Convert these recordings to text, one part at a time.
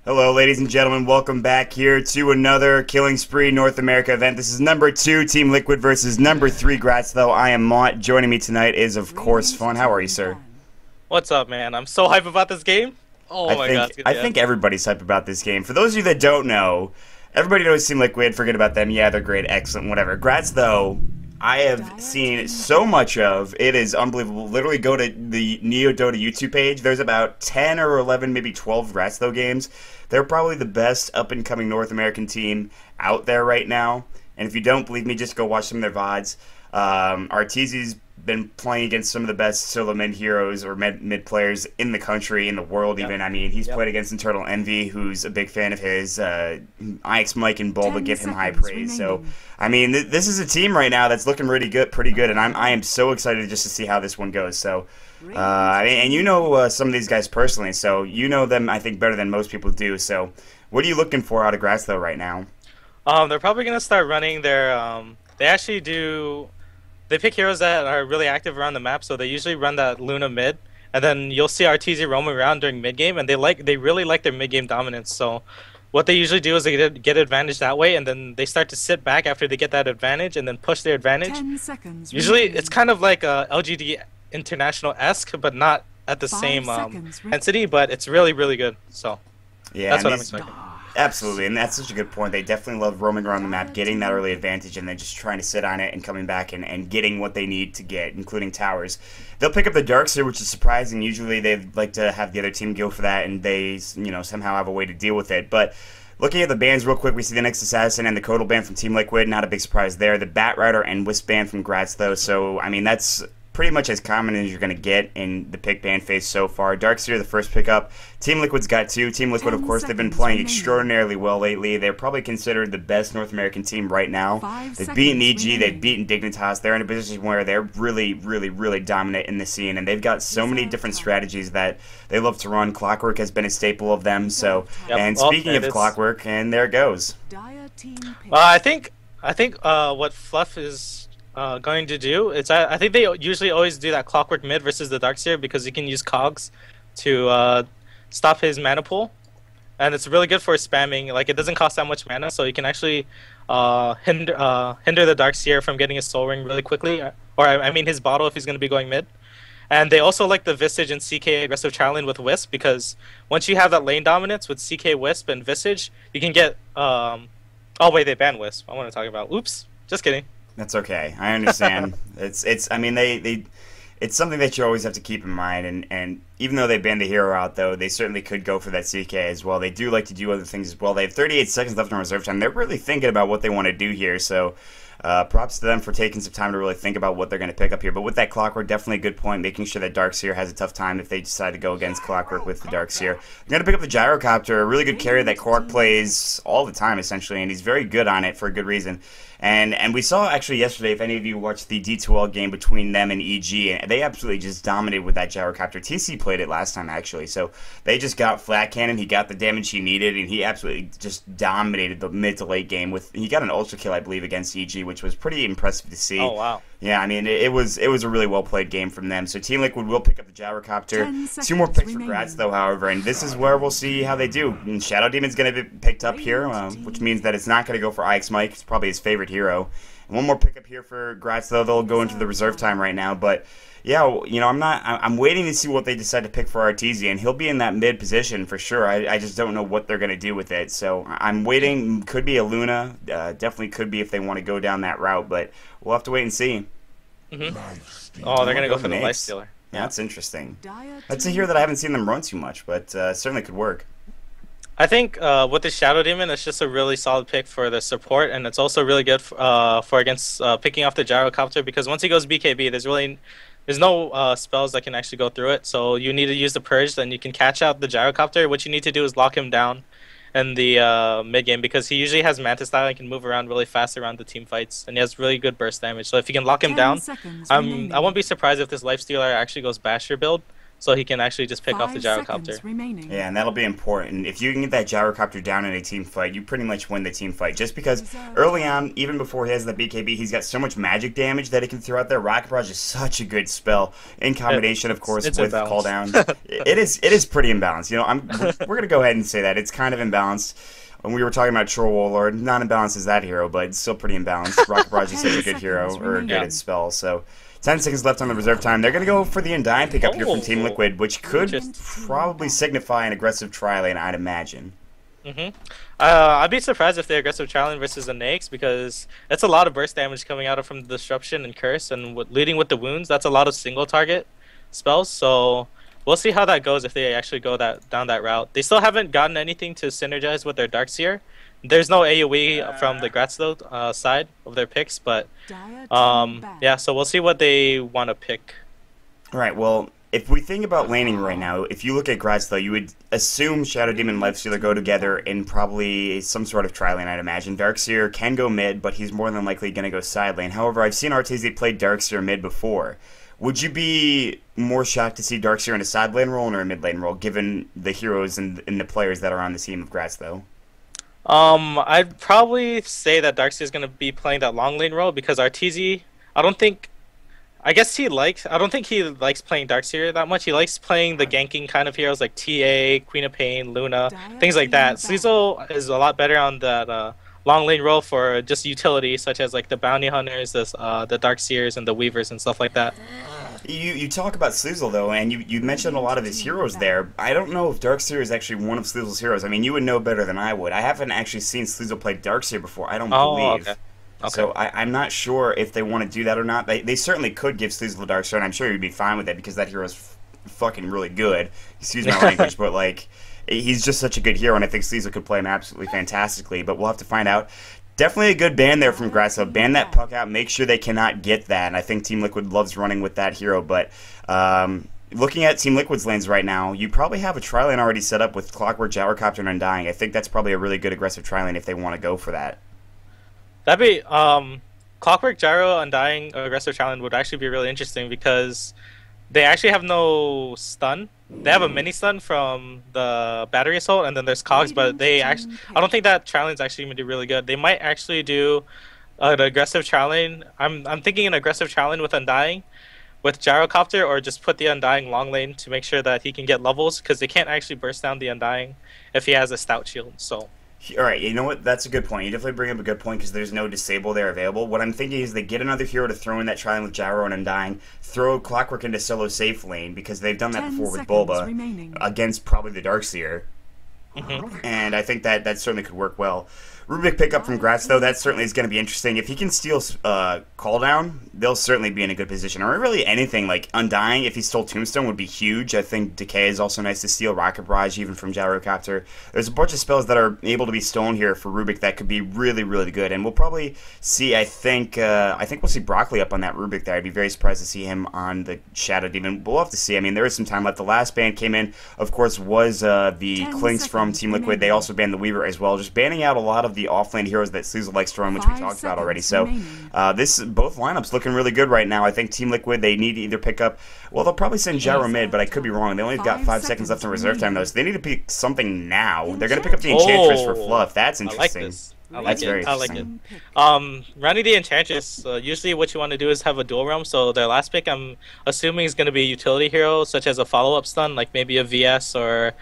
Hello, ladies and gentlemen. Welcome back here to another Killing Spree North America event. This is number 2, Team Liquid versus number 3, Grats Tho. I am Maut. Joining me tonight is, of course, Fun. How are you, sir? What's up, man? I'm so hype about this game. Oh my god. I think everybody's hype about this game. For those of you that don't know, everybody knows Team Liquid. Forget about them. Yeah, they're great, excellent, whatever. Grats Tho, I have seen so much of. It is unbelievable. Literally go to the Neo Dota YouTube page. There's about 10 or 11, maybe 12 Grats Tho games. They're probably the best up-and-coming North American team out there right now. And if you don't believe me, just go watch some of their VODs. Arteezy's been playing against some of the best solo mid heroes or mid players in the country, in the world even. I mean, he's played against Internal Envy, who's a big fan of his. IX Mike and Bulba give him high praise. So, I mean, this is a team right now that's looking pretty good, and I am so excited just to see how this one goes. So, and you know some of these guys personally, so you know them, I think, better than most people do. So, what are you looking for out of Grats Tho right now? They're probably gonna start running their. They actually do. They pick heroes that are really active around the map, so they usually run that Luna mid, and then you'll see Arteezy roaming around during mid game, and they really like their mid game dominance. So, what they usually do is they get advantage that way, and then they start to sit back after they get that advantage, and then push their advantage. 10 seconds Usually, remaining. it's kind of like a LGD International-esque, but not at the same intensity, but it's really, really good. So, yeah, that's what I'm expecting. Absolutely, and that's such a good point. They definitely love roaming around the map, getting that early advantage, and then just trying to sit on it and coming back and getting what they need to get, including towers. They'll pick up the Darkseer, which is surprising. Usually they like to have the other team go for that, and they somehow have a way to deal with it. But looking at the bans real quick, we see the Next Assassin and the Codal ban from Team Liquid. Not a big surprise there. The Bat Rider and Wisp ban from Grats Tho. So, I mean, that's pretty much as common as you're going to get in the pick ban phase so far. Darkseer, the first pickup. Team Liquid's got 2. Team Liquid, of course, they've been playing extraordinarily well lately. They're probably considered the best North American team right now. They've beaten EG, they've beaten Dignitas. They're in a position where they're really, really, really dominant in the scene, and they've got so many different strategies that they love to run. Clockwork has been a staple of them. So, and speaking of Clockwork, and there it goes. I think what Fluff is going to do is I think they usually always do that Clockwork mid versus the Darkseer because you can use cogs to stop his mana pool, and it's really good for spamming. Like, it doesn't cost that much mana, so you can actually hinder the Darkseer from getting his soul ring really quickly, or I mean his bottle if he's going to be going mid. And they also like the Visage and CK aggressive challenge with Wisp, because once you have that lane dominance with CK Wisp and Visage, you can get oh wait, they banned Wisp. I want to talk about. Oops, just kidding. That's okay. I understand. I mean, it's something that you always have to keep in mind, and even though they banned the hero out, though, they certainly could go for that CK as well. They do like to do other things as well. They have 38 seconds left in reserve time. They're really thinking about what they want to do here, so props to them for taking some time to really think about what they're going to pick up here. But with that Clockwork, definitely a good point, making sure that Darkseer has a tough time if they decide to go against Clockwork with the Darkseer. They're going to pick up the Gyrocopter, a really good carry that Korok plays all the time, essentially, and he's very good on it for a good reason. And we saw actually yesterday, if any of you watched the D2L game between them and EG, and they absolutely just dominated with that Gyrocopter. TC played it last time, actually, so they just got Flat Cannon, he got the damage he needed, and he absolutely just dominated the mid to late game. He got an ultra kill, I believe, against EG, which was pretty impressive to see. Oh, wow. Yeah, I mean, it was a really well-played game from them. So Team Liquid will pick up the Gyrocopter. 2 more picks for Grats Tho, however, and this is where we'll see how they do. And Shadow Demon's going to be picked up here, which means that it's not going to go for IX Mike. It's probably his favorite hero. And 1 more pickup here for Grats Tho. They'll go into the reserve time right now, but yeah, I'm waiting to see what they decide to pick for Arteezy, and he'll be in that mid position for sure. I just don't know what they're going to do with it, so I'm waiting. Could be a Luna, definitely could be if they want to go down that route, but we'll have to wait and see. Oh, they're going to go for the Lifestealer. Yeah, that's interesting. That's a hero that I haven't seen them run too much, but certainly could work. I think with the Shadow Demon, it's just a really solid pick for the support, and it's also really good for against picking off the Gyrocopter, because once he goes BKB, there's no spells that can actually go through it, so you need to use the Purge, then you can catch out the Gyrocopter. What you need to do is lock him down in the mid-game, because he usually has Mantis style and can move around really fast around the team fights, and he has really good burst damage. So if you can lock him down, I won't be surprised if this Lifestealer actually goes Basher build, so he can actually just pick off the gyrocopter. Yeah, and that'll be important. If you can get that gyrocopter down in a team fight, you pretty much win the team fight. Just because early on, even before he has the BKB, he's got so much magic damage that he can throw out there. Rocket Barrage is such a good spell in combination, of course, with Call Down. It is pretty imbalanced. You know, we're gonna go ahead and say that it's kind of imbalanced. When we were talking about Troll Warlord, not imbalanced as that hero, but it's still pretty imbalanced. Rocket Barrage is such a good hero, or good at spells, so 10 seconds left on the reserve time. They're going to go for the Undying pickup here from Team Liquid, which could probably signify an aggressive tri-lane, I'd imagine. I'd be surprised if they aggressive tri-lane versus the Nakes, because it's a lot of burst damage coming out from the Disruption and Curse, and leading with the Wounds, that's a lot of single target spells, so we'll see how that goes if they actually go down that route. They still haven't gotten anything to synergize with their Darkseer. There's no AoE from the Grats Tho side of their picks, but yeah, so we'll see what they want to pick. All right, well, if we think about laning right now, if you look at Grats Tho, you would assume Shadow Demon and Lifestealer go together in probably some sort of tri-lane, I'd imagine. Darkseer can go mid, but he's more than likely going to go side lane. However, I've seen RTZ play Darkseer mid before. Would you be more shocked to see Darkseer in a side lane role or a mid lane role, given the heroes and the players that are on the team of Grats Tho? I'd probably say that Darkseer is going to be playing that long lane role, because RTZ, I don't think he likes playing Darkseer that much. He likes playing the ganking kind of heroes like TA, Queen of Pain, Luna, things like that. Sleazel is a lot better on that long lane role for just utility, such as like the Bounty Hunters, the Darkseers, and the Weavers and stuff like that. You talk about Sleazel, though, and you mentioned a lot of his heroes there. I don't know if Darkseer is actually one of Sleazel's heroes. I mean, you would know better than I would. I haven't actually seen Sleazel play Darkseer before, I don't believe. Okay. So I'm not sure if they want to do that or not. They certainly could give Sleazel a Darkseer, and I'm sure he'd be fine with it, because that hero is fucking really good. Excuse my language, but like, he's just such a good hero, and I think Sleazel could play him absolutely fantastically, but we'll have to find out. Definitely a good ban there from Grats Tho. Ban that puck out. Make sure they cannot get that. And I think Team Liquid loves running with that hero. But looking at Team Liquid's lanes right now, you probably have a tri-lane already set up with Clockwork, Gyrocopter, and Undying. I think that's probably a really good aggressive tri-lane if they want to go for that. That'd be Clockwork, Gyro, Undying, aggressive tri-lane would actually be really interesting, because they actually have no stun. They have a mini stun from the battery assault, and then there's cogs, but I don't think that tri-lane's actually going to be really good. They might actually do an aggressive tri-lane. I'm thinking an aggressive tri-lane with Undying, with Gyrocopter, or just put the Undying long lane to make sure that he can get levels, because they can't actually burst down the Undying if he has a stout shield. So. All right, you know what? That's a good point. You definitely bring up a good point, because there's no disable there available. What I'm thinking is they get another hero to throw in that tri-lane with Gyro and Undying, throw Clockwork into solo safe lane, because they've done that before with Bulba against probably the Darkseer. And I think that certainly could work well. Rubik pickup from Grats Tho, that certainly is going to be interesting. If he can steal Call Down, they'll certainly be in a good position. Or really anything, like Undying, if he stole Tombstone, would be huge. I think Decay is also nice to steal, Rocket Barrage even from Gyrocopter. There's a bunch of spells that are able to be stolen here for Rubik that could be really, really good. And we'll probably see, I think we'll see Broccoli up on that Rubik there. I'd be very surprised to see him on the Shadow Demon. We'll have to see. I mean, there is some time left. The last ban came in, of course, was the Clinks from Team Liquid. They also banned the Weaver as well, just banning out a lot of the off-lane heroes that Sleazel likes to run, which we talked about already. So both lineups looking really good right now. I think Team Liquid, they need to either pick up, well, they'll probably send Gyro mid, but I could be wrong. They only got 5 seconds left in reserve time, though, so they need to pick something now. They're going to pick up the Enchantress for Fluff. That's interesting. I like it. Running the Enchantress, usually what you want to do is have a dual realm, so their last pick, I'm assuming, is going to be a utility hero, such as a follow-up stun, like maybe a VS, or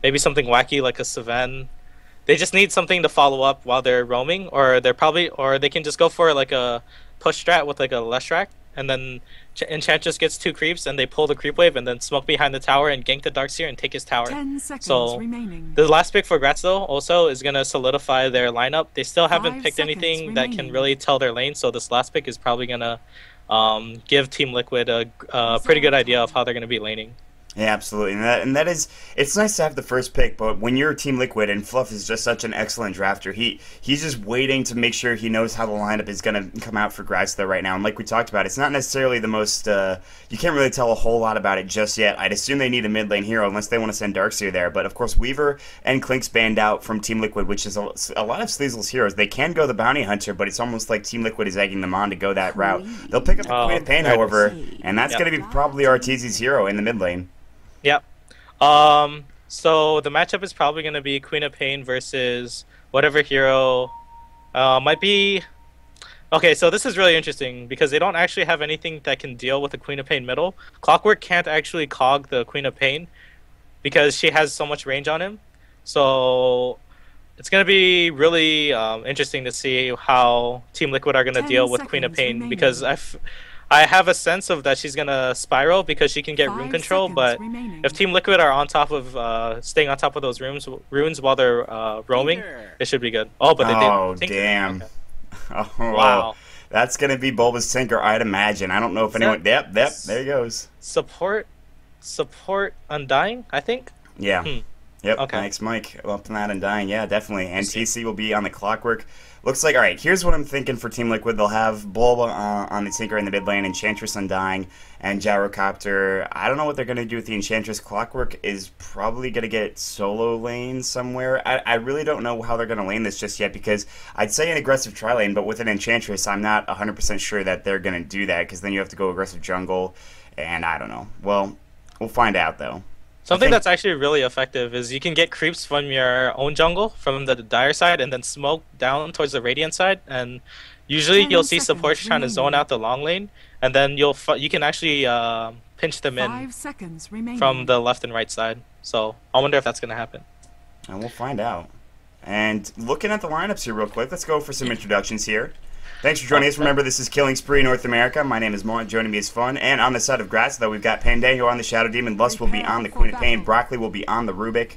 maybe something wacky like a Sven. They just need something to follow up while they're roaming, or they can just go for like a push strat with like a Leshrac, and then Enchantress gets 2 creeps, and they pull the creep wave, and then smoke behind the tower and gank the Darkseer and take his tower. 10 seconds so remaining. The last pick for Grats Tho also is gonna solidify their lineup. They still haven't picked anything that can really tell their lane, so this last pick is probably gonna give Team Liquid a pretty good idea of how they're gonna be laning. Yeah, absolutely, and that is, it's nice to have the first pick, but when you're Team Liquid and Fluff is just such an excellent drafter, he's just waiting to make sure he knows how the lineup is going to come out for Grats Tho right now. And like we talked about, it's not necessarily the most, you can't really tell a whole lot about it just yet. I'd assume they need a mid lane hero unless they want to send Darkseer there, but of course Weaver and Klink's banned out from Team Liquid, which is a lot of Sleazel's heroes. They can go the Bounty Hunter, but it's almost like Team Liquid is egging them on to go that route. They'll pick up the Queen of Pain, however, and that's going to be probably Arteezy's hero in the mid lane. Yep. So the matchup is probably going to be Queen of Pain versus whatever hero might be. Okay, so this is really interesting because they don't actually have anything that can deal with the Queen of Pain middle. Clockwork can't actually cog the Queen of Pain because she has so much range on him. So it's going to be really interesting to see how Team Liquid are going to deal with Queen of Pain because I have a sense of that she's gonna spiral because she can get rune control, but if Team Liquid are on top of staying on top of those runes while they're roaming, it should be good. Oh, but they did. Oh, damn. Okay. Oh, wow. That's gonna be Bulba's Tinker, I'd imagine. I don't know if anyone. Yep, there he goes. Support Undying, I think. Yeah. Yep. Okay. Thanks, Mike. Up in that Undying. Yeah, definitely. And TC will be on the Clockwork. Looks like, all right, here's what I'm thinking for Team Liquid. They'll have Bulba on the Tinker in the mid lane, Enchantress Undying, and Gyrocopter. I don't know what they're going to do with the Enchantress. Clockwork is probably going to get solo lane somewhere. I really don't know how they're going to lane this just yet because I'd say an aggressive tri-lane, but with an Enchantress, I'm not 100% sure that they're going to do that because then you have to go aggressive jungle, and I don't know. Well, we'll find out, though. Something that's actually really effective is you can get creeps from your own jungle, from the Dire side, and then smoke down towards the Radiant side. And usually you'll see supports trying to zone out the long lane, and then you can actually pinch them in from the left and right side. So I wonder if that's going to happen. And we'll find out. And looking at the lineups here real quick, let's go for some introductions here. Thanks for joining us. Remember, this is Killing Spree North America. My name is Maut. Joining me is Fun. And on the side of Grats Tho, we've got Pandango on the Shadow Demon. Lust will be on the Queen of Pain. Broccoli will be on the Rubik.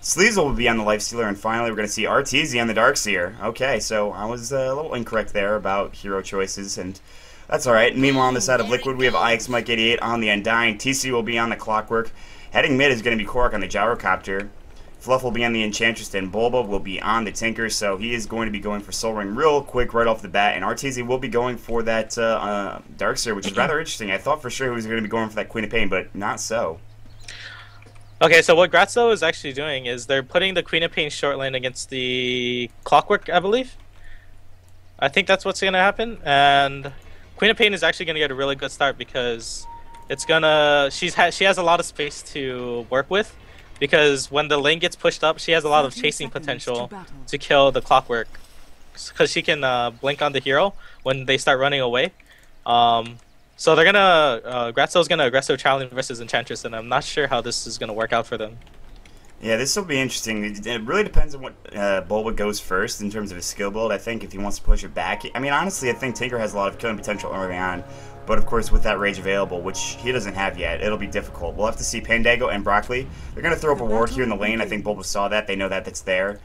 Sleazel will be on the Lifestealer. And finally, we're going to see Arteezy on the Darkseer. Okay, so I was a little incorrect there about hero choices, and that's all right. Meanwhile, on the side of Liquid, we have IXMike88 on the Undying. TC will be on the Clockwork. Heading mid is going to be Korok on the Gyrocopter. Fluff will be on the Enchantress, and Bulba will be on the Tinker, so he is going to be going for Soul Ring real quick right off the bat, and Arteezy will be going for that Darkseer, which is rather interesting. I thought for sure he was going to be going for that Queen of Pain, but not so. Okay, so what Grats Tho is actually doing is they're putting the Queen of Pain short lane against the Clockwork, I believe. I think that's what's going to happen, and Queen of Pain is actually going to get a really good start because it's gonna she has a lot of space to work with. Because when the lane gets pushed up, she has a lot of chasing potential to kill the Clockwork. Because she can blink on the hero when they start running away. So they're gonna... Grats Tho's gonna aggressive challenge versus Enchantress, and I'm not sure how this is gonna work out for them. Yeah, this will be interesting. It really depends on what Bulba goes first in terms of his skill build. I think if he wants to push it back... I mean, honestly, I think Tinker has a lot of killing potential early on. But of course, with that rage available, which he doesn't have yet, it'll be difficult. We'll have to see Pandango and Broccoli. They're going to throw up a ward here in the lane. I think Bulba saw that. They know that that's there.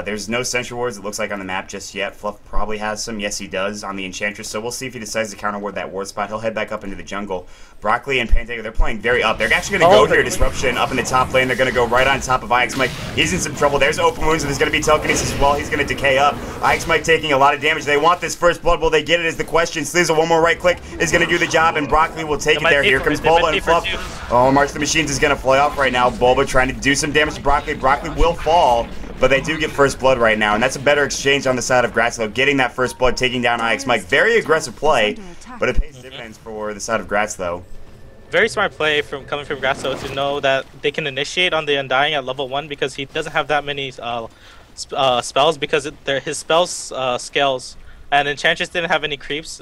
There's no sentry wards, it looks like, on the map just yet. Fluff probably has some. Yes, he does on the Enchantress. So we'll see if he decides to counter ward that ward spot. He'll head back up into the jungle. Broccoli and Pandango, they're playing very up. They're actually going to go here, Disruption, up in the top lane. They're going to go right on top of IXMike. He's in some trouble. There's open wounds, and there's going to be telekinesis as well. He's going to decay up. IXMike taking a lot of damage. They want this first blood. Will they get it is the question. Sleazel, one more right click, is going to do the job, and Broccoli will take it there. Here comes Bulba and Fluff. Oh, March the Machines is going to fly off right now. Bulba trying to do some damage to Broccoli. Broccoli will fall, but they do get first blood right now, and that's a better exchange on the side of Grats Tho, getting that first blood, taking down IXMike. Very aggressive play, but it pays dividends for the side of Grats Tho. Very smart play coming from Grats Tho to know that they can initiate on the Undying at level 1 because he doesn't have that many spells because his spells scales, and Enchantress didn't have any creeps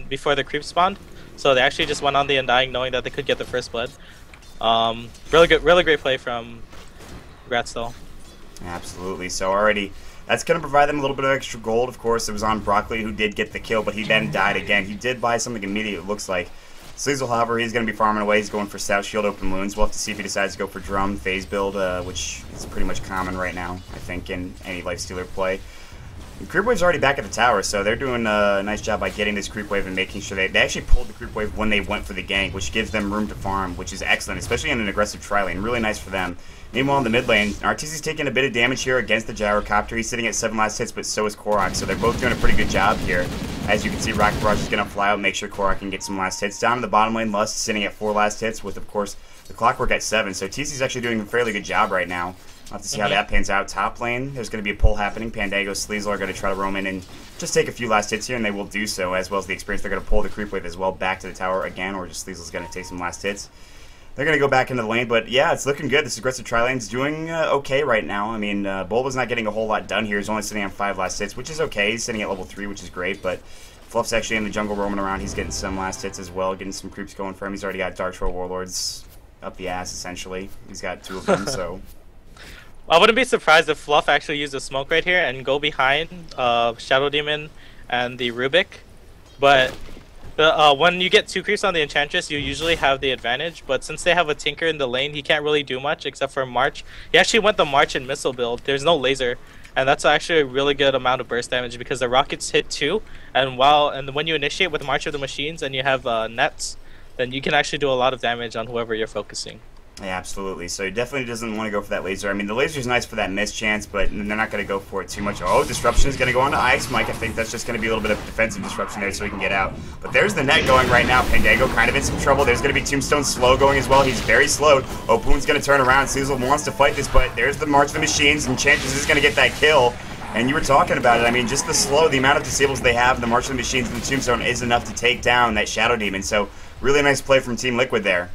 before the creeps spawned, so they actually just went on the Undying knowing that they could get the first blood. Really great play from Grats Tho. Absolutely. So already, that's going to provide them a little bit of extra gold. Of course, it was on Broccoli who did get the kill, but he then died again. He did buy something immediate, it looks like. Sleazel, however, he's going to be farming away. He's going for Stout Shield, Open Wounds. We'll have to see if he decides to go for Drum, Phase build, which is pretty much common right now, I think, in any Lifestealer play. Creep Wave's already back at the tower, so they're doing a nice job by getting this Creep Wave and making sure they actually pulled the Creep Wave when they went for the gank, which gives them room to farm, which is excellent, especially in an aggressive tri-lane. Really nice for them. Meanwhile, in the mid lane, RTZ's taking a bit of damage here against the Gyrocopter. He's sitting at 7 last hits, but so is Korok, so they're both doing a pretty good job here. As you can see, Rocket Barrage is going to fly out and make sure Korok can get some last hits. Down in the bottom lane, Lust sitting at 4 last hits, with, of course, the Clockwork at 7. So TC's actually doing a fairly good job right now. We'll have to see how that pans out. Top lane, there's going to be a pull happening. Pandago, Sleazel are going to try to roam in and just take a few last hits here, and they will do so, as well as the experience. They're going to pull the Creep Wave as well back to the tower again, or just Sleazel's going to take some last hits. They're going to go back into the lane, but yeah, it's looking good. This aggressive tri-lane's doing okay right now. I mean, Bulba's not getting a whole lot done here. He's only sitting on 5 last hits, which is okay. He's sitting at level 3, which is great, but Fluff's actually in the jungle roaming around. He's getting some last hits as well, getting some creeps going for him. He's already got Dark Troll Warlords up the ass, essentially. He's got 2 of them, so... I wouldn't be surprised if Fluff actually used a smoke right here and go behind Shadow Demon and the Rubik, but... when you get 2 creeps on the Enchantress, you usually have the advantage, but since they have a Tinker in the lane, he can't really do much except for March. He actually went the March and Missile build. There's no laser, and that's actually a really good amount of burst damage because the rockets hit 2, and when you initiate with March of the Machines and you have nets, then you can actually do a lot of damage on whoever you're focusing. Yeah, absolutely. So he definitely doesn't want to go for that laser. I mean, the laser's nice for that miss chance, but they're not going to go for it too much. Oh, disruption is going to go on to Ice Mike. I think that's just going to be a little bit of defensive disruption there so he can get out. But there's the net going right now. Pandago kind of in some trouble. There's going to be Tombstone slow going as well. He's very slowed. Opoon's going to turn around. Sleazel wants to fight this, but there's the March of the Machines, and Enchantress is going to get that kill. And you were talking about it. I mean, just the amount of disables they have, the March of the Machines and the Tombstone is enough to take down that Shadow Demon. So really nice play from Team Liquid there.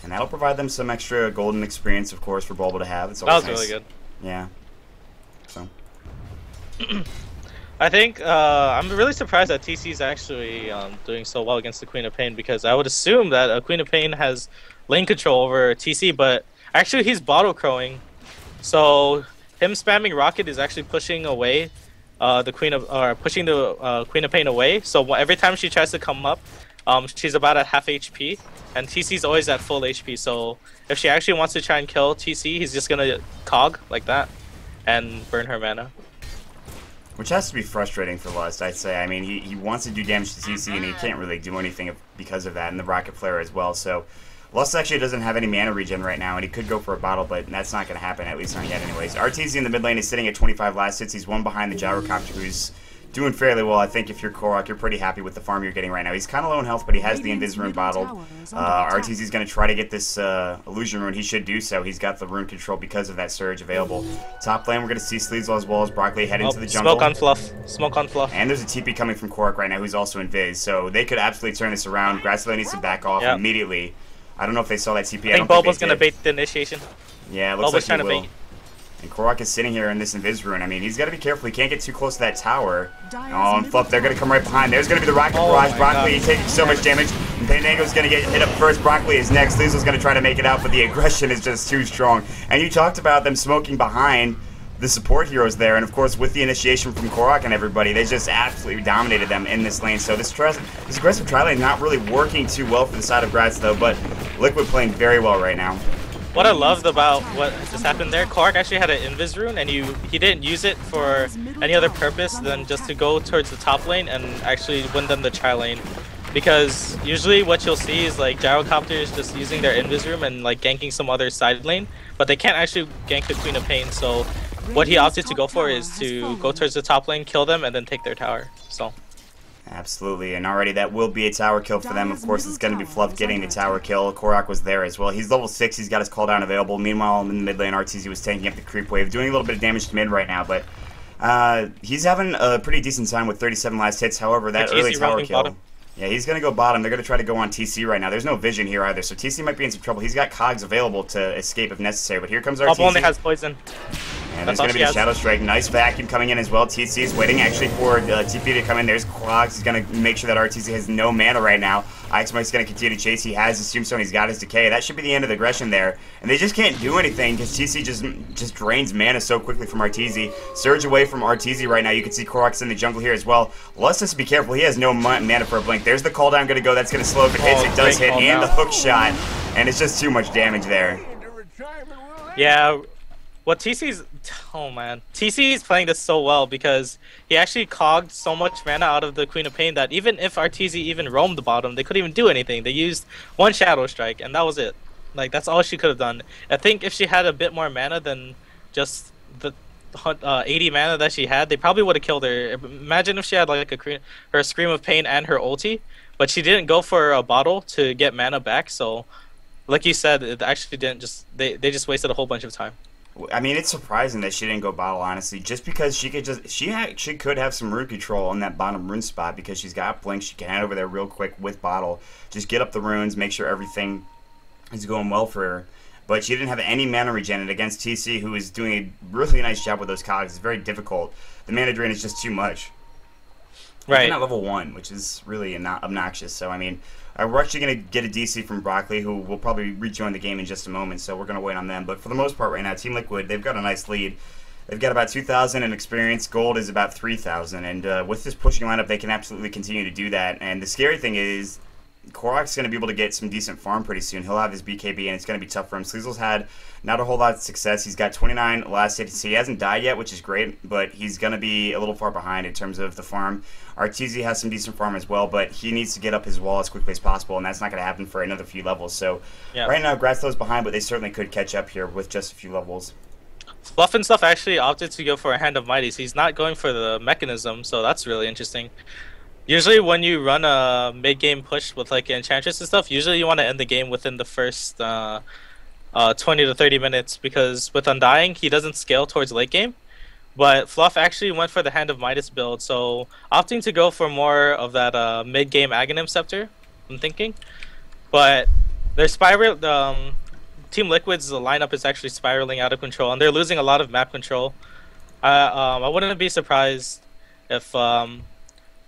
And that'll provide them some extra golden experience, of course, for Bulba to have. It's That was nice. really good. Yeah. So. I think I'm really surprised that TC is actually doing so well against the Queen of Pain, because I would assume that Queen of Pain has lane control over TC, but actually he's bottle crowing. So him spamming Rocket is actually pushing away pushing the Queen of Pain away. So every time she tries to come up, she's about at half HP, and TC's always at full HP, so if she actually wants to try and kill TC, he's just gonna cog like that and burn her mana. Which has to be frustrating for Lust, I'd say. I mean, he wants to do damage to TC, and he can't really do anything because of that, and the Rocket Flare as well, so... Lust actually doesn't have any mana regen right now, and he could go for a bottle, but that's not going to happen, at least not yet anyways. RTZ in the mid lane is sitting at 25 last hits. He's 1 behind the Gyrocopter, who's doing fairly well. I think if you're Korok, you're pretty happy with the farm you're getting right now. He's kind of low in health, but he has the Invis Rune bottled. RTZ's going to try to get this Illusion Rune. He should do so. He's got the Rune control because of that Surge available. Top lane, we're going to see Sleazel as well as Broccoli head into the jungle. Smoke on Fluff. Smoke on Fluff. And there's a TP coming from Korok right now who's also Invis, so they could absolutely turn this around. Grats Tho needs to back off immediately. I don't know if they saw that TP. I think Bulba's going to bait the initiation. Yeah, it looks like trying he to will. bait. And Korok is sitting here in this Invis Rune. I mean, he's got to be careful. He can't get too close to that tower. Oh, and Fluff, they're going to come right behind. There's going to be the Rocket Barrage. Broccoli taking so much damage. And Pandango's going to get hit up first. Broccoli is next. Sleazel's going to try to make it out, but the aggression is just too strong. And you talked about them smoking behind the support heroes there, and of course with the initiation from Korok and everybody, they just absolutely dominated them in this lane. So this aggressive tri-lane not really working too well for the side of Grats Tho, but Liquid playing very well right now. What I loved about what just happened there, Korok actually had an Invis Rune, and he didn't use it for any other purpose than just to go towards the top lane and actually win them the tri-lane. Because usually what you'll see is like Gyrocopters just using their Invis Rune and like ganking some other side lane, but they can't actually gank the Queen of Pain, so what he opted to go for is to go towards the top lane, kill them, and then take their tower. So absolutely, and already that will be a tower kill for them. Of course, it's going to be Fluff getting the tower kill. Korok was there as well. He's level 6. He's got his cooldown available. Meanwhile, in the mid lane, RTZ was taking up the creep wave, doing a little bit of damage to mid right now, but he's having a pretty decent time with 37 last hits. However, that early tower kill... Bottom. Yeah, he's going to go bottom. They're going to try to go on TC right now. There's no vision here either, so TC might be in some trouble. He's got cogs available to escape if necessary, but here comes RTZ. Top only has poison. And there's going to be a Shadow Strike. Nice vacuum coming in as well. TC is waiting actually for TP to come in. There's Clogs. He's going to make sure that RTZ has no mana right now. Ice Mike's going to continue to chase. He has his Tombstone. He's got his Decay. That should be the end of the aggression there. And they just can't do anything because TC just drains mana so quickly from RTZ. Surge away from RTZ right now. You can see Korok's in the jungle here as well. Lust has to be careful. He has no mana for a blink. There's the cooldown going to go. That's going to slow if it hits. It does hit. And the hook shot. And it's just too much damage there. Yeah. what TC's oh man, TC is playing this so well because he actually cogged so much mana out of the Queen of Pain that even if RTZ even roamed the bottom, they couldn't even do anything. They used one Shadow Strike and that was it. Like that's all she could have done. I think if she had a bit more mana than just the 80 mana that she had, they probably would have killed her. Imagine if she had like her Scream of Pain and her ulti, but she didn't go for a bottle to get mana back. So, like you said, it actually didn't just they just wasted a whole bunch of time. I mean, it's surprising that she didn't go bottle, honestly, just because she could have some rune control on that bottom rune spot because she's got blink. She can head over there real quick with bottle, just get up the runes, make sure everything is going well for her. But she didn't have any mana regen, and against TC, who is doing a really nice job with those cogs, it's very difficult. The mana drain is just too much. Right. Even at level 1, which is really obnoxious. So, I mean, we're actually going to get a DC from Broccoli, who will probably rejoin the game in just a moment, so we're going to wait on them. But for the most part right now, Team Liquid, they've got a nice lead. They've got about 2,000 in experience. Gold is about 3,000. And with this pushing lineup, they can absolutely continue to do that. And the scary thing is, Korok's going to be able to get some decent farm pretty soon. He'll have his BKB, and it's going to be tough for him. Sleazel's had not a whole lot of success. He's got 29 last hit. He hasn't died yet, which is great, but he's going to be a little far behind in terms of the farm. Arteezy has some decent farm as well, but he needs to get up his wall as quickly as possible, and that's not going to happen for another few levels. So right now, Grats Tho's behind, but they certainly could catch up here with just a few levels. Fluff and stuff actually opted to go for a Hand of Mighties. He's not going for the mechanism, so that's really interesting. Usually when you run a mid-game push with like Enchantress and stuff, usually you want to end the game within the first 20 to 30 minutes because with Undying, he doesn't scale towards late game. But Fluff actually went for the Hand of Midas build, so opting to go for more of that mid-game Aghanim Scepter, I'm thinking. But their Team Liquid's lineup is actually spiraling out of control, and they're losing a lot of map control. I wouldn't be surprised if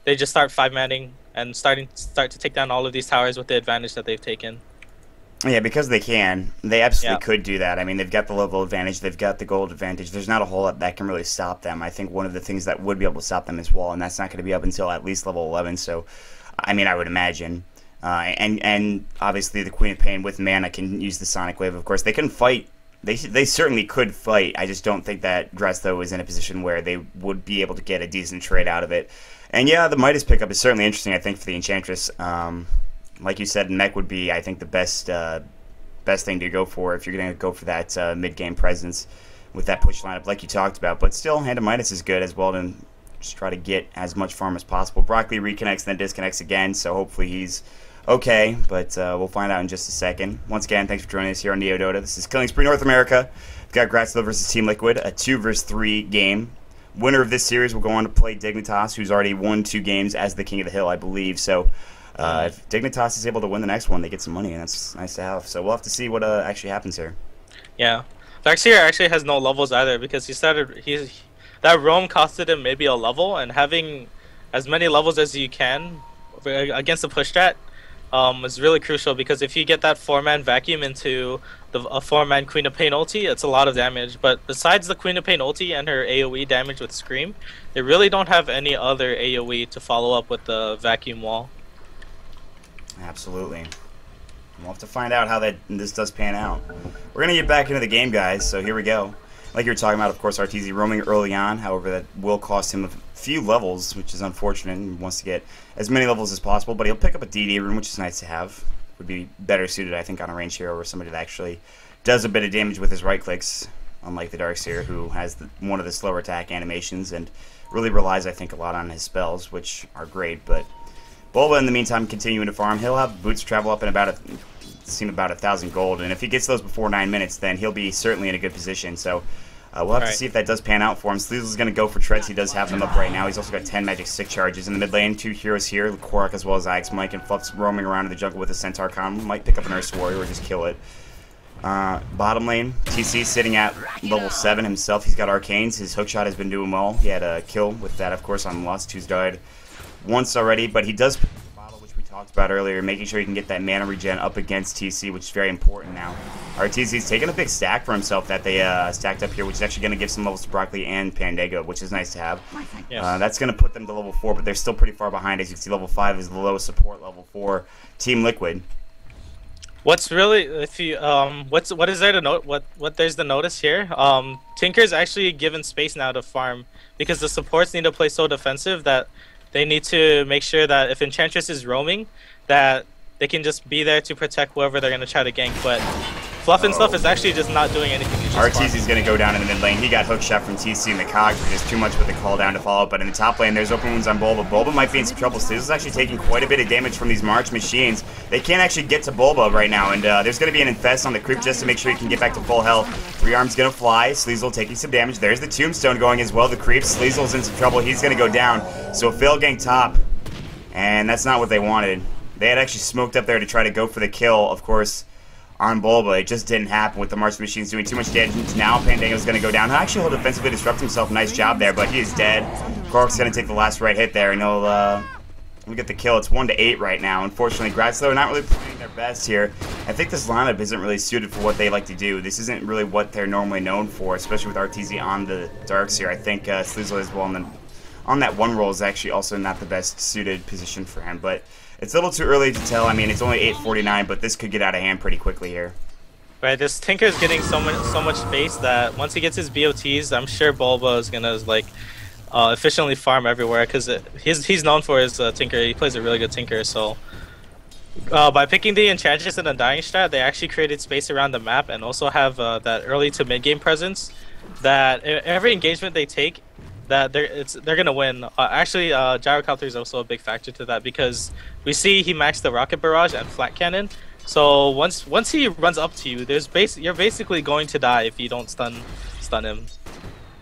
they just start 5-manning and start to take down all of these towers with the advantage that they've taken. Yeah, because they can. They absolutely could do that. I mean, they've got the level advantage. They've got the gold advantage. There's not a whole lot that can really stop them. I think one of the things that would be able to stop them is wall, and that's not going to be up until at least level 11. So, I mean, I would imagine. And obviously the Queen of Pain with mana can use the Sonic Wave. Of course, they can fight. They certainly could fight. I just don't think that Grats Tho is in a position where they would be able to get a decent trade out of it. And yeah, the Midas pickup is certainly interesting, I think, for the Enchantress. Like you said, mech would be, I think, the best thing to go for if you're going to go for that mid-game presence with that push lineup like you talked about. But still, Hand of Midas is good as well to just try to get as much farm as possible. Broccoli reconnects and then disconnects again, so hopefully he's okay, but we'll find out in just a second. Once again, thanks for joining us here on Neo Dota. This is Killing Spree North America. We've got Grats Tho versus Team Liquid, a 2 vs 3 game. Winner of this series will go on to play Dignitas, who's already won 2 games as the King of the Hill, I believe. So if Dignitas is able to win the next one, they get some money, and that's nice to have. So we'll have to see what actually happens here. Yeah. Darkseer actually has no levels either because that roam costed him maybe a level, and having as many levels as you can against the push strat is really crucial because if you get that 4-man vacuum into a 4-man Queen of Pain ulti, it's a lot of damage. But besides the Queen of Pain ulti and her AoE damage with Scream, they really don't have any other AoE to follow up with the vacuum wall. Absolutely. We'll have to find out how this does pan out. We're going to get back into the game, guys, so here we go. Like you were talking about, of course, RTZ roaming early on. However, that will cost him a few levels, which is unfortunate. He wants to get as many levels as possible, but he'll pick up a DD rune, which is nice to have. Would be better suited, I think, on a range hero or somebody that actually does a bit of damage with his right clicks, unlike the Darkseer, who has one of the slower attack animations and really relies, I think, a lot on his spells, which are great. But Bulba, in the meantime, continuing to farm. He'll have boots travel up in about 1,000 gold, and if he gets those before 9 minutes, then he'll be certainly in a good position. So we'll have to see if that does pan out for him. Sleazel's going to go for treads. He does have them up right now. He's also got 10 magic stick charges. In the mid lane, 2 heroes here, Korok as well as Axe Mike, and Fluff's roaming around in the jungle with a Centaur Con. Might pick up an Earth Warrior or just kill it. Bottom lane, TC sitting at level 7 himself. He's got Arcanes. His hookshot has been doing well. He had a kill with that, of course, on Lost, who's died once already, but he does pick up the bottle, which we talked about earlier, making sure he can get that mana regen up against TC, which is very important now. RTZ's taking a big stack for himself that they stacked up here, which is actually going to give some levels to Broccoli and Pandego, which is nice to have. Yes. That's going to put them to level 4, but they're still pretty far behind. As you can see, level 5 is the lowest support level for Team Liquid. What's really if you what is there to note what there's to notice here? Tinker's actually given space now to farm because the supports need to play so defensive that they need to make sure that if Enchantress is roaming, that they can just be there to protect whoever they're gonna try to gank. But Fluff and Stuff is actually just not doing anything. He's just RTZ's going to go down in the mid lane. He got hook shot from TC and the cogs were just too much with the call down to follow. But in the top lane, there's open wounds on Bulba. Bulba might be in some trouble. Sleazel's actually taking quite a bit of damage from these March machines. They can't actually get to Bulba right now. And there's going to be an infest on the creep just to make sure he can get back to full health. Three Arms going to fly. Sleazel taking some damage. There's the Tombstone going as well. The creep. Sleazel's in some trouble. He's going to go down. So fail gank top. And that's not what they wanted. They had actually smoked up there to try to go for the kill, of course, on Bulba. It just didn't happen with the March machines doing too much damage. Now Pandango's going to go down. Actually, he'll defensively disrupt himself. Nice job there, but he is dead. Korok's going to take the last right hit there, and he'll get the kill. It's 1-8 right now. Unfortunately, Grats Tho not really playing their best here. I think this lineup isn't really suited for what they like to do. This isn't really what they're normally known for, especially with RTZ on the darks here. I think Sleazel as well on that one roll is actually also not the best suited position for him, but it's a little too early to tell. I mean, it's only 8:49, but this could get out of hand pretty quickly here. Right, this Tinker is getting so much space that once he gets his BOTs, I'm sure Bulba is gonna like efficiently farm everywhere because he's known for his Tinker. He plays a really good Tinker, so by picking the Enchantress and Undying strat, they actually created space around the map and also have that early to mid game presence. That every engagement they take, that they're gonna win. Actually, Gyrocopter is also a big factor to that because we see he maxed the Rocket Barrage and Flat Cannon. So once he runs up to you, you're basically going to die if you don't stun him.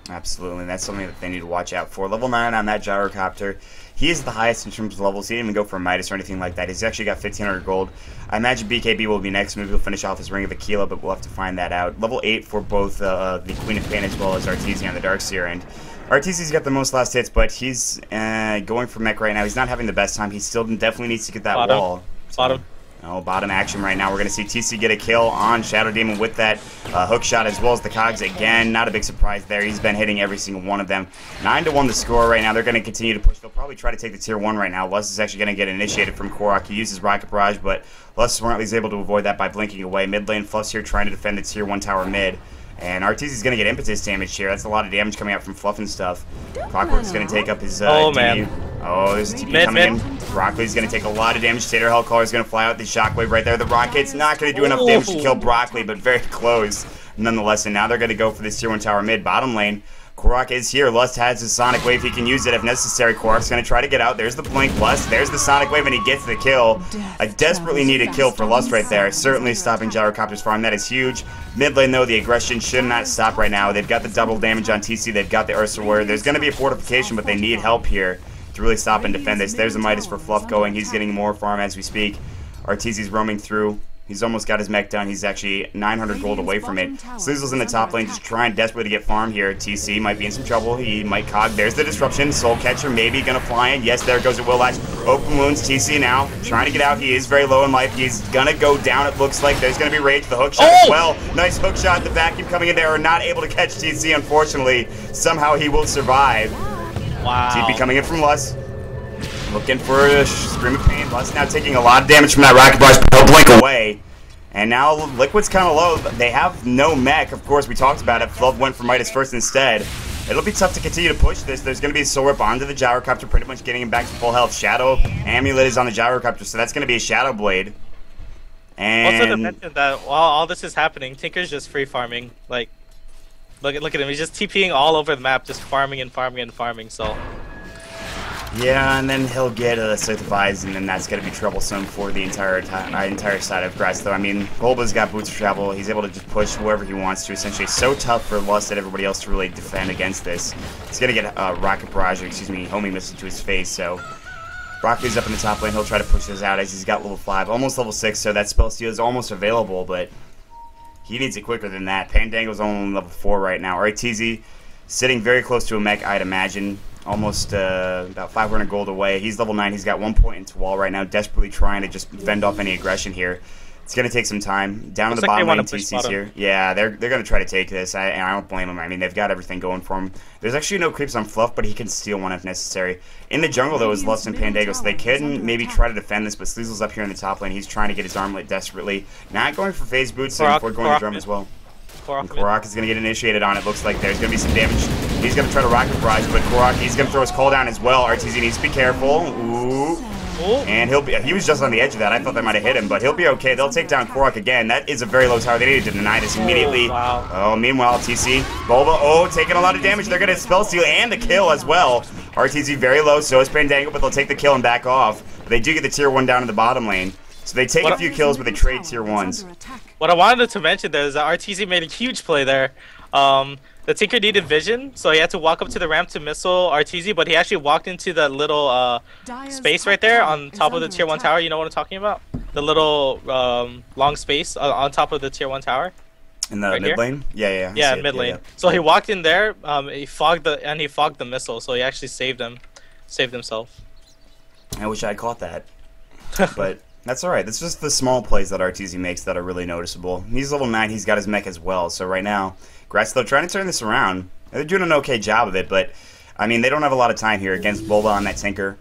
Absolutely, that's something that they need to watch out for. Level 9 on that Gyrocopter. He is the highest in terms of levels. He didn't even go for a Midas or anything like that. He's actually got 1,500 gold. I imagine BKB will be next. Maybe he'll finish off his Ring of Aquila, but we'll have to find that out. Level 8 for both the Queen of Pain as well as Arteezy on the Darkseer. And Arteezy's got the most last hits, but he's going for mech right now. He's not having the best time. He still definitely needs to get that wall. Bottom. Oh, bottom action right now. We're going to see TC get a kill on Shadow Demon with that hook shot as well as the cogs again. Not a big surprise there. He's been hitting every single one of them. 9-1 the score right now. They're going to continue to push. They'll probably try to take the tier 1 right now. Lus is actually going to get initiated from Korok. He uses Rocket Barrage, but Lus smartly is able to avoid that by blinking away. Mid lane, Fluff's here trying to defend the tier 1 tower mid. And Arteezy's going to get impetus damage here. That's a lot of damage coming out from Fluff and stuff. Clockwork's going to take up his man. Oh, there's a TP coming in. Broccoli's going to take a lot of damage. Tater Hellcaller's going to fly out the shockwave right there. The Rocket's not going to do enough damage to kill Broccoli, but very close nonetheless. And now they're going to go for this tier 1 tower mid. Bottom lane, Korok is here. Lust has his Sonic Wave. He can use it if necessary. Korok's going to try to get out. There's the Blink. Lust, there's the Sonic Wave, and he gets the kill. A desperately needed kill for Lust right there. Certainly stopping Gyrocopter's farm. That is huge. Mid lane, though, the aggression should not stop right now. They've got the double damage on TC. They've got the Ursa Warrior. There's going to be a fortification, but they need help here to really stop and defend this. There's a Midas for Fluff going. He's getting more farm as we speak. Arteezy's roaming through. He's almost got his mech done. He's actually 900 gold away from it. Sleazel's in the top lane, just trying desperately to get farm here. TC might be in some trouble. He might cog. There's the disruption. Soul Catcher maybe going to fly in. Yes, there goes a Will Latch. Open wounds. TC now trying to get out. He is very low in life. He's going to go down, it looks like. There's going to be Rage. The hook shot as well. Nice hook shot. The vacuum coming in there are not able to catch TC, unfortunately. Somehow he will survive. Wow. TP coming in from Lus. Looking for a Scream of Pain. Lus now taking a lot of damage from that Rocket Barrage, but he'll blink away. And now Liquid's kind of low. They have no mech. Of course, we talked about it. Fluff went for Midas first instead. It'll be tough to continue to push this. There's going to be a Soul Rip onto the Gyrocopter, pretty much getting him back to full health. Shadow Amulet is on the Gyrocopter, so that's going to be a Shadow Blade. And also to mention that while all this is happening, Tinker's just free farming. Like, look at him. He's just TPing all over the map, just farming and farming and farming. So. Yeah, and then he'll get a Scythe of Eyes, and then that's going to be troublesome for the entire side of Grats Tho. I mean, Bulba's got boots of travel. He's able to just push whoever he wants to, essentially. It's so tough for Lust and everybody else to really defend against this. He's going to get Rocket Barrage, or excuse me, homing missile to his face, so Broccoli's up in the top lane. He'll try to push this out as he's got level 5, almost level 6, so that spell steal is almost available, but he needs it quicker than that. Pandango's only level 4 right now. Arteezy sitting very close to a mech, I'd imagine. Almost about 500 gold away. He's level 9. He's got 1 point into wall right now, desperately trying to just fend off any aggression here. It's going to take some time. Down to Looks the like they bottom wanna lane, push TC's bottom. here. Yeah, they're going to try to take this. And I don't blame them. I mean, they've got everything going for them. There's actually no creeps on Fluff, but he can steal one if necessary. In the jungle, though, is Lust and Pandago, so they can maybe try to defend this, but Sleazel's up here in the top lane. He's trying to get his armlet desperately. Not going for phase boots before going to drum as well. And Korok is going to get initiated on it. Looks like there's going to be some damage. He's going to try to rocket barrage, but Korok, he's going to throw his call down as well. RTZ needs to be careful. Ooh. And he was just on the edge of that. I thought that might have hit him, but he'll be okay. They'll take down Korok again. That is a very low tower. They needed to deny this immediately. Wow. Oh, meanwhile, TC, Bulba, taking a lot of damage. They're going to spell steal and the kill as well. RTZ very low, so is Pandango, but they'll take the kill and back off. But they do get the tier 1 down in the bottom lane. So they take a few kills, but they trade tier 1s. What I wanted to mention there is that RTZ made a huge play there. The Tinker needed vision, so he had to walk up to the ramp to missile RTZ, but he actually walked into that little space right there on top of the tier 1 tower. You know what I'm talking about? The little long space on top of the tier 1 tower. In the right mid lane? Yeah. Yeah, mid lane. Yeah. So he walked in there, he fogged the missile, so he actually saved himself. I wish I had caught that. But that's alright. That's just the small plays that RTZ makes that are really noticeable. He's level 9, he's got his mech as well, so right now, Grats Tho trying to turn this around. They're doing an okay job of it, but, I mean, they don't have a lot of time here against Bulba on that Tinker.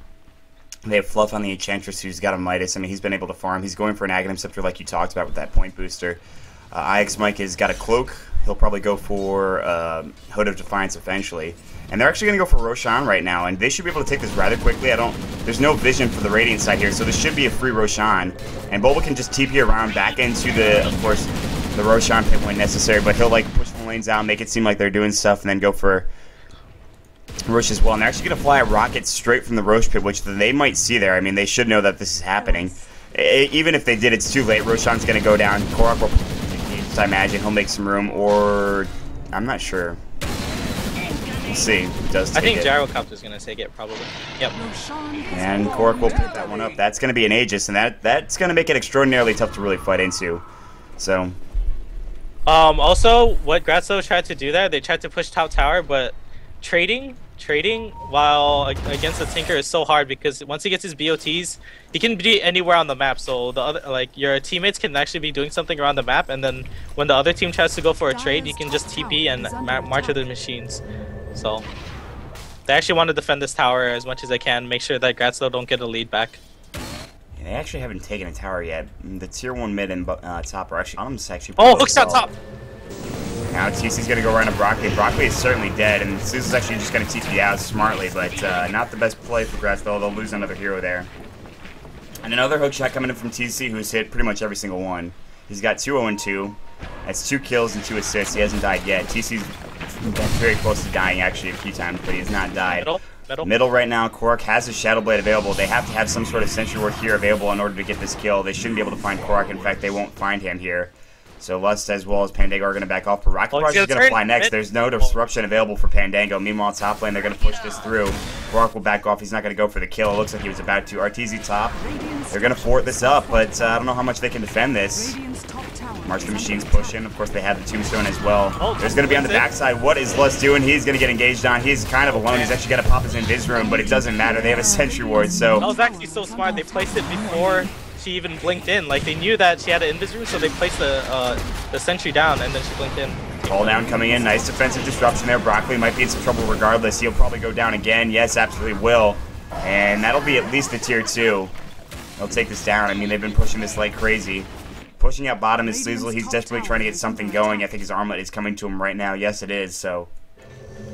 They have Fluff on the Enchantress, who's got a Midas. I mean, he's been able to farm. He's going for an Aghanim Scepter like you talked about with that point booster. IX Mike has got a Cloak. He'll probably go for Hood of Defiance eventually. And they're actually going to go for Roshan right now, and they should be able to take this rather quickly. There's no vision for the Radiant side here, so this should be a free Roshan. And Bulba can just TP around back into of course, the Roshan pit when necessary, but he'll like push the lanes out, make it seem like they're doing stuff, and then go for Rosh as well. And they're actually going to fly a rocket straight from the Rosh pit, which they might see there. I mean, they should know that this is happening. Even if they did, it's too late. Roshan's going to go down. Korok will, I imagine, he'll make some room, or I'm not sure. We'll see. I think Gyrocopter's going to take it, probably. Yep. And Korok will pick that one up. That's going to be an Aegis, and that's going to make it extraordinarily tough to really fight into. So. Also, what Grats Tho tried to do there, they tried to push top tower, but trading while against the Tinker is so hard because once he gets his BOTs, he can be anywhere on the map. So the other, like your teammates can actually be doing something around the map, and then when the other team tries to go for a trade, you can just TP and march with the machines. So they actually want to defend this tower as much as they can, make sure that Grats Tho don't get a lead back. Yeah, they actually haven't taken a tower yet. The tier 1 mid and top are actually bottom's actually. Oh, hookshot top. Now TC's going to go right on Broccoli. Broccoli is certainly dead, and Suzu's actually just going to TP out smartly, but not the best play for Grats Tho. They'll lose another hero there. And another hookshot coming in from TC, who's hit pretty much every single one. He's got 2-0-2. That's 2 kills and 2 assists. He hasn't died yet. TC's very close to dying actually a few times, but he has not died. Middle right now, Korok has his Shadow Blade available. They have to have some sort of Sentry Ward here available in order to get this kill. They shouldn't be able to find Korok. In fact, they won't find him here. So Lust as well as Pandango are going to back off. But Rocket Barrage is going to fly next. There's no disruption available for Pandango. Meanwhile, top lane, they're going to push this through. Korok will back off. He's not going to go for the kill. It looks like he was about to. RTZ top. They're going to fort this up, but I don't know how much they can defend this. March the Machines pushing. Of course, they have the Tombstone as well. There's going to be on the backside. What is Lust doing? He's going to get engaged on. He's kind of alone. He's actually got to pop his Invis Room, but it doesn't matter. They have a Sentry Ward, so... That was actually so smart. They placed it before she even blinked in. Like, they knew that she had an Invis Room, so they placed the Sentry down, and then she blinked in. Call down coming in. Nice defensive disruption there. Broccoli might be in some trouble regardless. He'll probably go down again. Yes, absolutely will. And that'll be at least the tier 2. They'll take this down. I mean, they've been pushing this like crazy. Pushing out bottom is Sleazel. He's desperately trying to get something going. I think his armlet is coming to him right now. Yes, it is, so...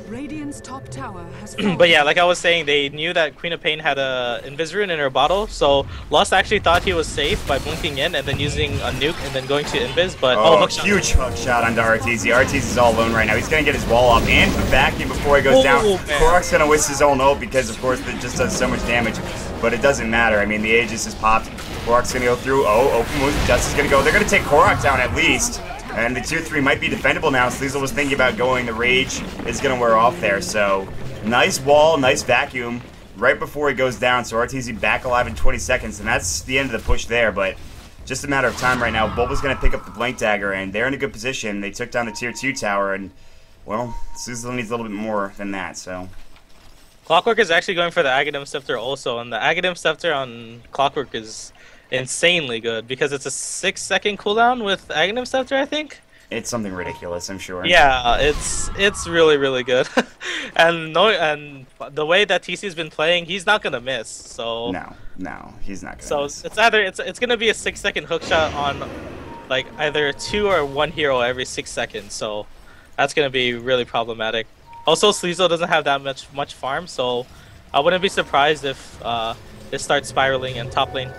Radiant's top tower has But yeah, like I was saying, they knew that Queen of Pain had a Invis Rune in her bottle, so Lust actually thought he was safe by blinking in and then using a nuke and then going to Invis, but huge hook shot onto RTZ. RTZ is all alone right now. He's gonna get his wall up and the vacuum before he goes down. Korok's gonna whisk his own ult because of course it just does so much damage, but it doesn't matter. I mean, the Aegis is popped. Korok's gonna go through. Open wounds. Dust is gonna go. They're gonna take Korok down at least. And the tier 3 might be defendable now. Sleazel was thinking about going. The rage is going to wear off there. So, nice wall, nice vacuum right before he goes down. So, RTZ back alive in 20 seconds. And that's the end of the push there. But just a matter of time right now. Bulba's going to pick up the Blank Dagger. And they're in a good position. They took down the tier 2 tower. And, well, Sleazel needs a little bit more than that. So, Clockwork is actually going for the Aghanim Scepter also. And the Aghanim Scepter on Clockwork is insanely good because it's a 6-second cooldown with Aghanim Scepter, I think. It's something ridiculous, I'm sure. Yeah, it's really good, and the way that TC's been playing, he's not gonna miss. So no, he's not gonna. So miss. it's gonna be a 6-second hookshot on like either 2 or 1 hero every 6 seconds. So that's gonna be really problematic. Also, Sleezo doesn't have that much farm, so I wouldn't be surprised if it starts spiraling in top lane.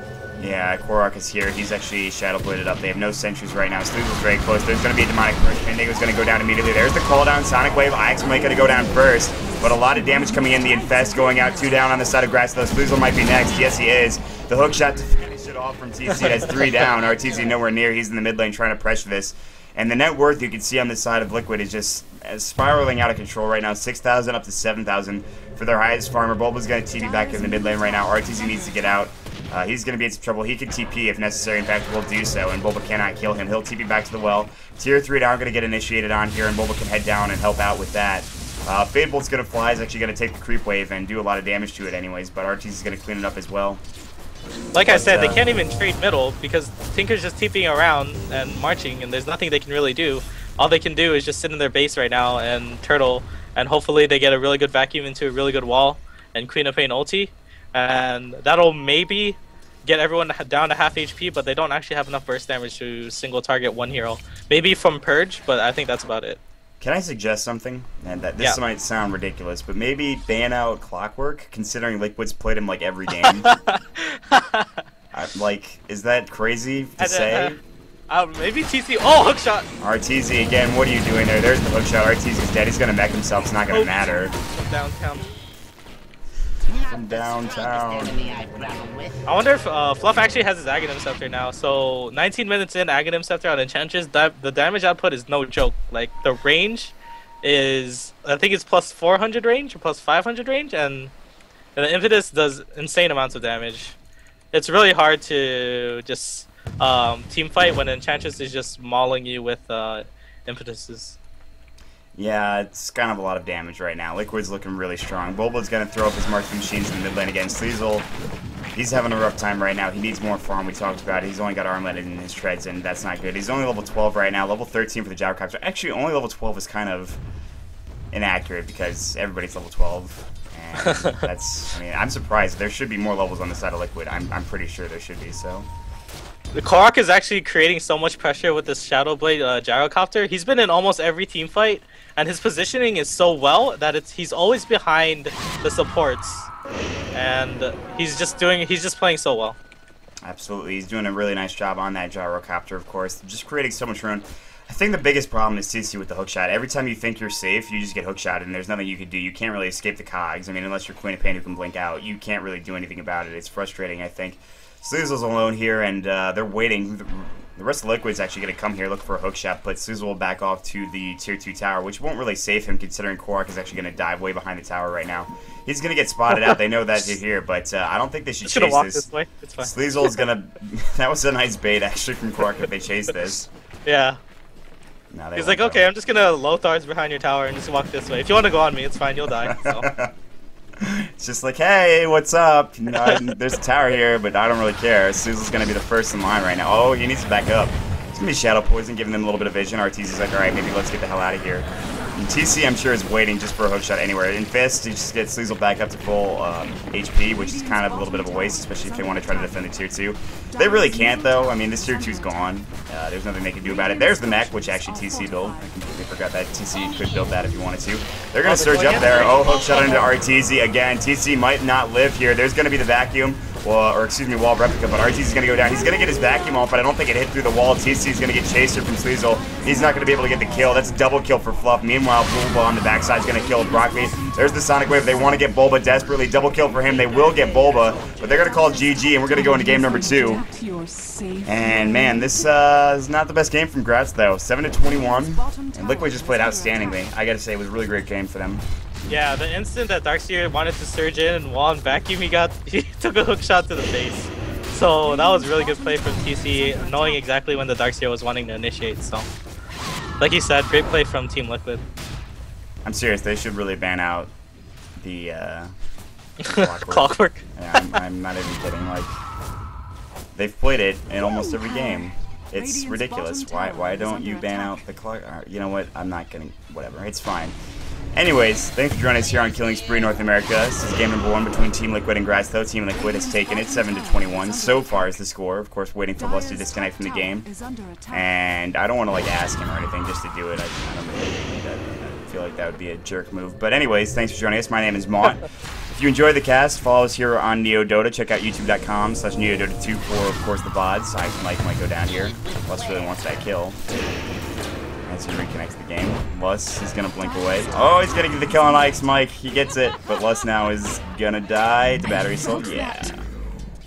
Yeah, Korok is here. He's actually Shadow Bladed up. They have no sentries right now. Sleezel's very close. There's going to be a Demonic Rush. Pandago's going to go down immediately. There's the call down. Sonic Wave. Ix might going to go down first, but a lot of damage coming in. The Infest going out 2 down on the side of Grats Tho. Sleezel might be next. Yes, he is. The hook shot to finish it off from TC has 3 down. RTZ nowhere near. He's in the mid lane trying to pressure this. And the net worth you can see on this side of Liquid is just spiraling out of control right now. 6,000 up to 7,000 for their highest farmer. Bulba's going to TP back in the mid lane right now. RTZ needs to get out. He's going to be in some trouble. He can TP if necessary. In fact, will do so, and Bulba cannot kill him. He'll TP back to the well. Tier 3 down going to get initiated on here, and Bulba can head down and help out with that. Fade Bolt's going to fly. He's actually going to take the creep wave and do a lot of damage to it anyways, but RTZ is going to clean it up as well. Like I said, they can't even trade middle because Tinker's just TPing around and marching, and there's nothing they can really do. All they can do is just sit in their base right now and turtle, and hopefully they get a really good vacuum into a really good wall and Queen of Pain ulti. And that'll maybe get everyone down to half HP, but they don't actually have enough burst damage to single target 1 hero. Maybe from Purge, but I think that's about it. Can I suggest something? And that this might sound ridiculous, but maybe ban out Clockwork, considering Liquid's played him like every game. Like, is that crazy to say? Maybe TC. Oh, hookshot! RTZ again. What are you doing there? There's the hookshot. RTZ's dead. He's gonna mech himself. It's not gonna matter. From downtown. From downtown. I wonder if Fluff actually has his Aghanim Scepter now. So 19 minutes in, Aghanim Scepter on Enchantress, the damage output is no joke. Like the range is, I think it's plus 400 range or plus 500 range, and the Impetus does insane amounts of damage. It's really hard to just team fight when Enchantress is just mauling you with Impetuses. Yeah, it's kind of a lot of damage right now. Liquid's looking really strong. Bulba's going to throw up his marksman machines in the mid lane again. Sleezel, he's having a rough time right now. He needs more farm. We talked about it. He's only got armlet in his treads, and that's not good. He's only level 12 right now. Level 13 for the Gyrocopter. Actually, only level 12 is kind of inaccurate because everybody's level 12. And that's, I mean, I'm surprised. There should be more levels on the side of Liquid. I'm pretty sure there should be, so. The Korok is actually creating so much pressure with this Shadow Blade Gyrocopter. He's been in almost every team fight, and his positioning is so well that he's always behind the supports, and he's just playing so well. Absolutely, he's doing a really nice job on that Gyrocopter, of course, just creating so much room. I think the biggest problem is CC with the hookshot. Every time you think you're safe, you just get hookshotted, and there's nothing you can do. You can't really escape the cogs. I mean, unless you're Queen of Pain who can blink out, you can't really do anything about it. It's frustrating, I think. Sleezel's alone here, and they're waiting. The rest of Liquid's actually going to come here, look for a hookshot, but Sleezel will back off to the Tier 2 tower, which won't really save him, considering Korok is actually going to dive way behind the tower right now. He's going to get spotted out. They know that you're here, but I don't think they should chase this way. It's fine. Sleezel's going to... That was a nice bait, actually, from Korok if they chase this. Yeah. No, he's like, okay, I'm just going to Lothar's behind your tower and just walk this way. If you want to go on me, it's fine. You'll die. So. It's just like, hey, what's up? You know, there's a tower here, but I don't really care. Suzel's going to be the first in line right now. Oh, he needs to back up. It's going to be Shadow Poison, giving them a little bit of vision. RTZ's like, alright, maybe let's get the hell out of here. And TC, I'm sure, is waiting just for a hookshot anywhere. In Fist, he just gets Sleezel back up to full HP, which is kind of a little bit of a waste, especially if they want to try to defend the Tier 2. They really can't, though. I mean, this Tier 2's gone. There's nothing they can do about it. There's the mech, which actually TC built. I completely forgot that TC could build that if you wanted to. They're going to surge up there. Oh, hookshot into RTZ again. TC might not live here. There's going to be the vacuum. Well, or excuse me, wall replica, but RTZ is going to go down. He's going to get his vacuum off, but I don't think it hit through the wall. TC is going to get chaser from Sleezel. He's not going to be able to get the kill. That's a double kill for Fluff. Meanwhile, Bulba on the backside is going to kill Brockby. There's the Sonic Wave. They want to get Bulba desperately. Double kill for him. They will get Bulba, but they're going to call GG, and we're going to go into game number 2. And man, this is not the best game from Grats Tho. 7-21, and Liquid just played outstandingly. I got to say, it was a really great game for them. Yeah, the instant that Darkseer wanted to surge in and wall and vacuum, he took a hook shot to the face. So that was really good play from TC, knowing exactly when the Darkseer was wanting to initiate. So, like you said, great play from Team Liquid. I'm serious, they should really ban out the Clockwork. Yeah, I'm not even kidding. Like, They've played it in almost every game. It's ridiculous. Why don't you ban out the clock? You know what? I'm not gonna. Whatever. It's fine. Anyways, thanks for joining us here on Killing Spree North America. This is game number 1 between Team Liquid and Grats Tho. Team Liquid has taken it 7-21. So far is the score. Of course, waiting for Lust to disconnect from the game. And I don't want to like ask him or anything just to do it. I feel like that would be a jerk move. But anyways, thanks for joining us. My name is Maut. If you enjoyed the cast, follow us here on Neo Dota. Check out youtube.com/NeoDota2 for, of course, the VODs. Mike might go down here. Lust really wants that kill. As he reconnects the game. Lust is going to blink away. Oh, he's going to get the kill on Ike's Mike. He gets it. But Lust now is going to die. The battery sold. Yeah.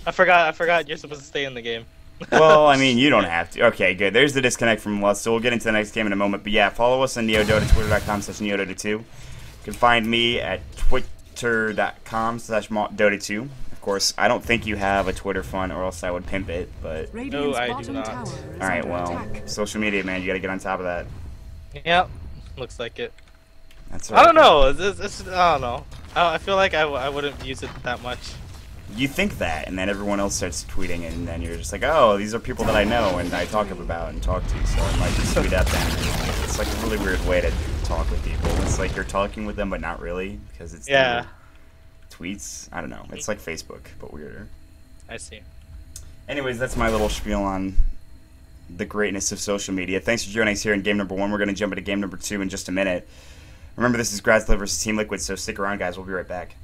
I forgot you're supposed to stay in the game. Well, I mean, you don't have to. Okay, good. There's the disconnect from Lust. So we'll get into the next game in a moment. But yeah, follow us on NeoDota, twitter.com/NeoDota2. You can find me at twitter.com/Dota2. Of course, I don't think you have a Twitter font or else I would pimp it, but... No, I do not. Alright, well, social media, man, you gotta get on top of that. Yep, looks like it. That's right. I don't know, I don't know. I feel like I wouldn't use it that much. You think that, and then everyone else starts tweeting, and then you're just like, oh, these are people that I know and I talk about and talk to, so I might just tweet at them. It's like a really weird way to talk with people. It's like you're talking with them, but not really, because it's... Yeah. Tweets. I don't know. It's like Facebook, but weirder. I see. Anyways, that's my little spiel on the greatness of social media. Thanks for joining us here in game number 1. We're going to jump into game number 2 in just a minute. Remember, this is Grats Tho versus Team Liquid, so stick around, guys. We'll be right back.